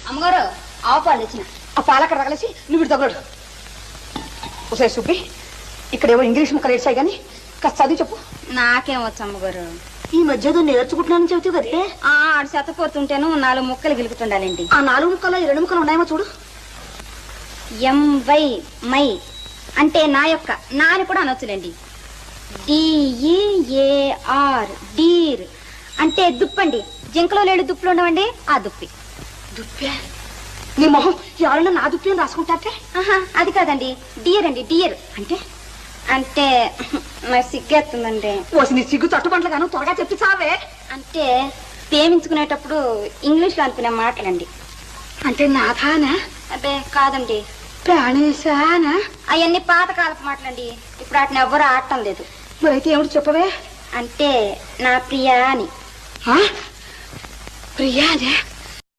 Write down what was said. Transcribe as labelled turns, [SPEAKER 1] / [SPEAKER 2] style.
[SPEAKER 1] అమ్మగారు ఆవు పాలు తెచ్చిన.
[SPEAKER 2] ఆ పాలక్కడ తగలేసి నువ్వు ఇటు తగలడు. ఒకసారి సుబ్బి, ఇక్కడేవో ఇంగ్లీష్ ముక్కలు ఏడ్చాయి కానీ కాస్త చదివి చెప్పు.
[SPEAKER 1] నాకేం వచ్చు అమ్మగారు.
[SPEAKER 2] ఈ మధ్య నేర్చుకుంటున్నానని చెబుతావు కదే.
[SPEAKER 1] ఆడు చెత్తపోతుంటేను 4 ముక్కలు గిలుకుతుండాలండి.
[SPEAKER 2] ఆ 4 ముక్కలు ఈ 2 ముక్కలు ఉన్నాయేమో చూడు.
[SPEAKER 1] ఎంవై మై అంటే నా యొక్క, నాని కూడా అనొచ్చులేండి. DEAR డీర్ అంటే దుప్పండి. జింకలో లేడు దుప్పులు ఉండవండి, ఆ దుప్పి.
[SPEAKER 2] దుప్పే? నీ మొహం ఎవరైనా నా దుప్పి అని రాసుకుంటారే?
[SPEAKER 1] అది కాదండి, డియర్ అండి. డియర్ అంటే అంటే నాకు సిగ్గేస్తుందండి.
[SPEAKER 2] ఓసి నీ సిగ్గు తట్టుబండ్లు గాను త్వరగా చెప్పి చావే.
[SPEAKER 1] అంటే ప్రేమించుకునేటప్పుడు ఇంగ్లీష్లో అనుకునే మాటలండి.
[SPEAKER 2] అంటే నాథానా?
[SPEAKER 1] అబ్బే కాదండి,
[SPEAKER 2] ప్రాణేశానా?
[SPEAKER 1] అవన్నీ పాతకాలపు మాటలండి. ఇప్పుడు వాటిని ఎవ్వరూ ఆడటం లేదు.
[SPEAKER 2] మరైతే ఏమిటి చెప్పవే?
[SPEAKER 1] అంటే నా ప్రియా అని.
[SPEAKER 2] ప్రియానే?